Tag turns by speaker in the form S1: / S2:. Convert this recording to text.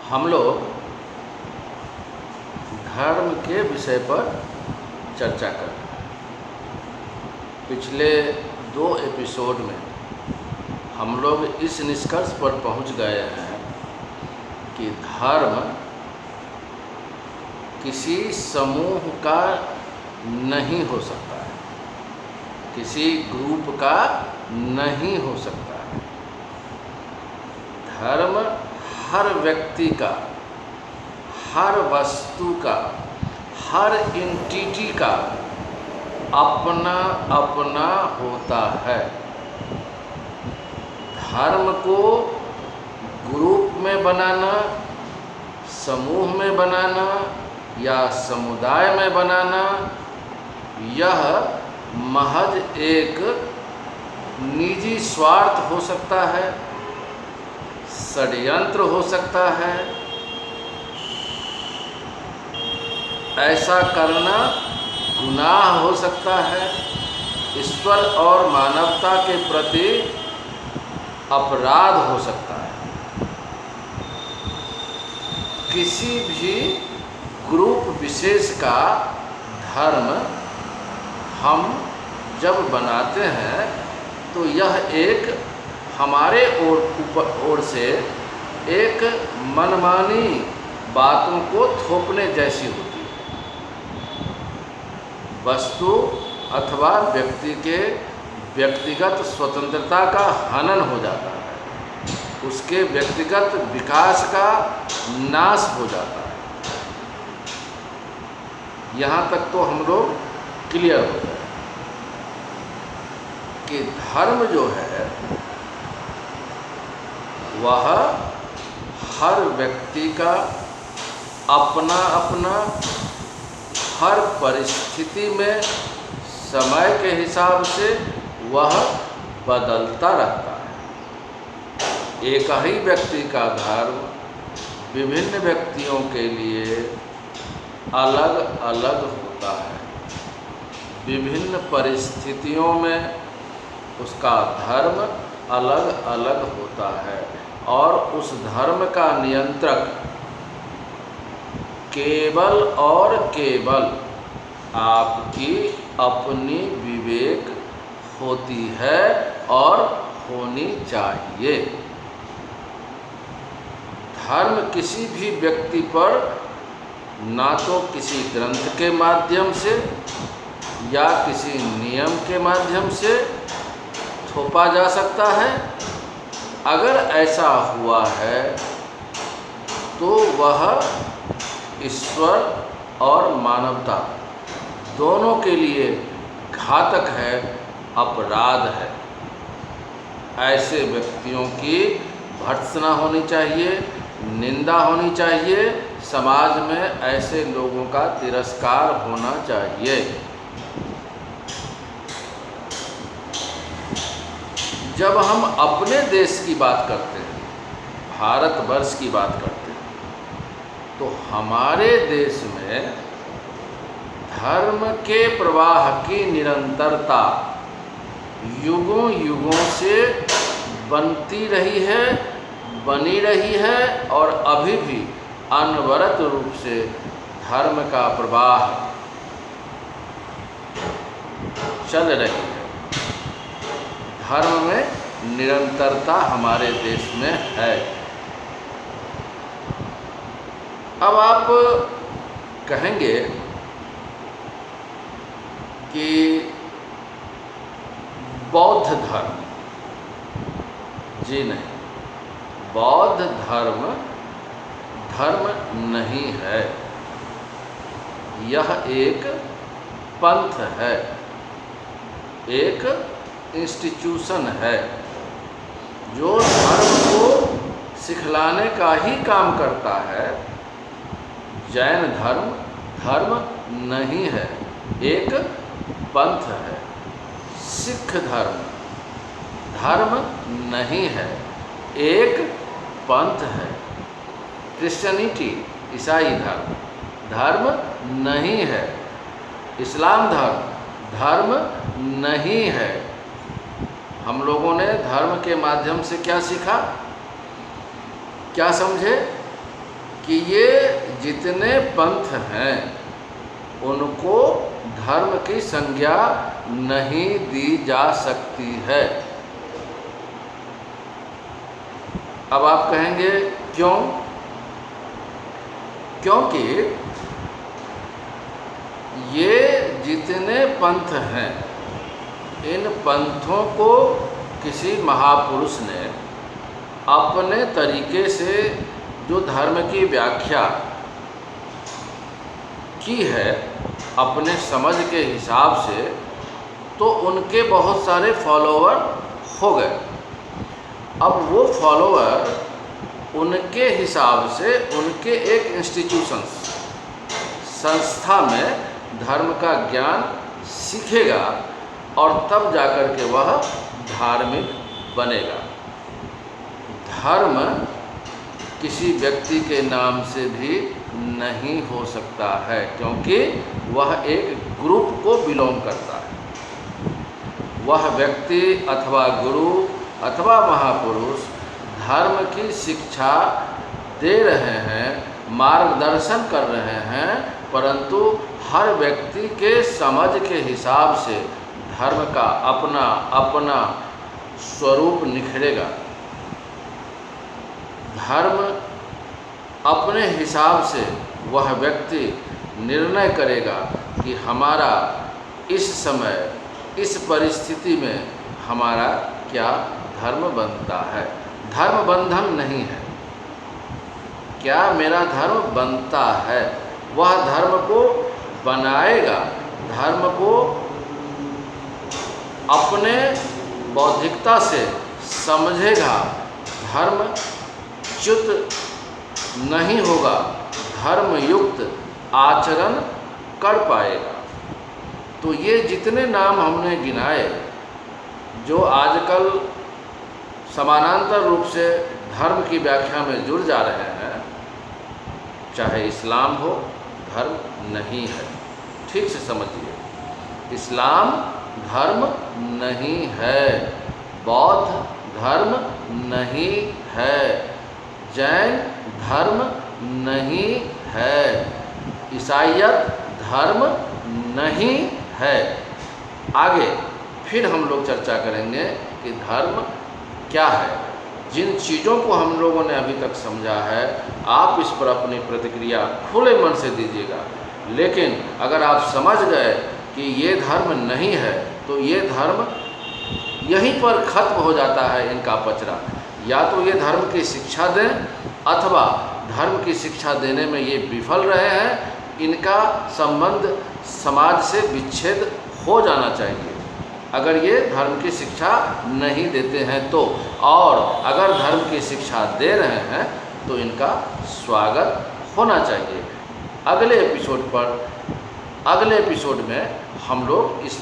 S1: हम लोग धर्म के विषय पर चर्चा कर रहे हैं। पिछले 2 एपिसोड में हम लोग इस निष्कर्ष पर पहुंच गए हैं कि धर्म किसी समूह का नहीं हो सकता है, किसी ग्रुप का नहीं हो सकता है। धर्म हर व्यक्ति का, हर वस्तु का, हर एंटिटी का अपना अपना होता है। धर्म को ग्रुप में बनाना, समूह में बनाना या समुदाय में बनाना, यह महज एक निजी स्वार्थ हो सकता है, षड्यंत्र हो सकता है। ऐसा करना गुनाह हो सकता है, ईश्वर और मानवता के प्रति अपराध हो सकता है। किसी भी ग्रुप विशेष का धर्म हम जब बनाते हैं तो यह एक हमारे ओर से एक मनमानी बातों को थोपने जैसी होती है। वस्तु अथवा व्यक्ति के व्यक्तिगत स्वतंत्रता का हनन हो जाता है, उसके व्यक्तिगत विकास का नाश हो जाता है। यहाँ तक तो हम लोग क्लियर हो गए कि धर्म जो है वह हर व्यक्ति का अपना अपना, हर परिस्थिति में समय के हिसाब से वह बदलता रहता है। एक ही व्यक्ति का धर्म विभिन्न व्यक्तियों के लिए अलग अलग होता है। विभिन्न परिस्थितियों में उसका धर्म अलग अलग होता है और उस धर्म का नियंत्रक केवल और केवल आपकी अपनी विवेक होती है और होनी चाहिए। धर्म किसी भी व्यक्ति पर ना तो किसी ग्रंथ के माध्यम से या किसी नियम के माध्यम से थोपा जा सकता है। अगर ऐसा हुआ है तो वह ईश्वर और मानवता दोनों के लिए घातक है, अपराध है। ऐसे व्यक्तियों की भर्त्सना होनी चाहिए, निंदा होनी चाहिए, समाज में ऐसे लोगों का तिरस्कार होना चाहिए। जब हम अपने देश की बात करते हैं, भारतवर्ष की बात करते हैं, तो हमारे देश में धर्म के प्रवाह की निरंतरता युगों युगों से बनती रही है, बनी रही है और अभी भी अनवरत रूप से धर्म का प्रवाह चल रही है। धर्म में निरंतरता हमारे देश में है। अब आप कहेंगे कि बौद्ध धर्म, जी नहीं, बौद्ध धर्म धर्म नहीं है, यह एक पंथ है, एक इंस्टीट्यूशन है जो धर्म को सिखलाने का ही काम करता है। जैन धर्म धर्म नहीं है, एक पंथ है। सिख धर्म धर्म नहीं है, एक पंथ है। क्रिश्चियनिटी, ईसाई धर्म धर्म नहीं है। इस्लाम धर्म नहीं है। हम लोगों ने धर्म के माध्यम से क्या सीखा, क्या समझे? कि ये जितने पंथ हैं उनको धर्म की संज्ञा नहीं दी जा सकती है। अब आप कहेंगे क्यों? क्योंकि ये जितने पंथ हैं इन पंथों को किसी महापुरुष ने अपने तरीके से जो धर्म की व्याख्या की है अपने समझ के हिसाब से, तो उनके बहुत सारे फॉलोअर हो गए। अब वो फॉलोअर उनके हिसाब से उनके एक इंस्टीट्यूशंस संस्था में धर्म का ज्ञान सीखेगा और तब जाकर के वह धार्मिक बनेगा। धर्म किसी व्यक्ति के नाम से भी नहीं हो सकता है, क्योंकि वह एक ग्रुप को बिलोंग करता है। वह व्यक्ति अथवा गुरु अथवा महापुरुष धर्म की शिक्षा दे रहे हैं, मार्गदर्शन कर रहे हैं, परंतु हर व्यक्ति के समझ के हिसाब से धर्म का अपना अपना स्वरूप निखरेगा। धर्म अपने हिसाब से वह व्यक्ति निर्णय करेगा कि हमारा इस समय इस परिस्थिति में हमारा क्या धर्म बनता है। धर्म बंधन नहीं है, क्या मेरा धर्म बनता है, वह धर्म को बनाएगा, धर्म को अपने बौद्धिकता से समझेगा, धर्म च्युत नहीं होगा, धर्मयुक्त आचरण कर पाएगा। तो ये जितने नाम हमने गिनाए जो आजकल समानांतर रूप से धर्म की व्याख्या में जुड़ जा रहे हैं, चाहे इस्लाम हो, धर्म नहीं है। ठीक से समझिए, इस्लाम धर्म नहीं है, बौद्ध धर्म नहीं है, जैन धर्म नहीं है, ईसाईयत धर्म नहीं है। आगे फिर हम लोग चर्चा करेंगे कि धर्म क्या है। जिन चीज़ों को हम लोगों ने अभी तक समझा है, आप इस पर अपनी प्रतिक्रिया खुले मन से दीजिएगा। लेकिन अगर आप समझ गए कि ये धर्म नहीं है, तो ये धर्म यहीं पर खत्म हो जाता है इनका पचरा। या तो ये धर्म की शिक्षा दें, अथवा धर्म की शिक्षा देने में ये विफल रहे हैं, इनका संबंध समाज से विच्छेद हो जाना चाहिए अगर ये धर्म की शिक्षा नहीं देते हैं तो। और अगर धर्म की शिक्षा दे रहे हैं तो इनका स्वागत होना चाहिए। अगले एपिसोड में हम लोग इस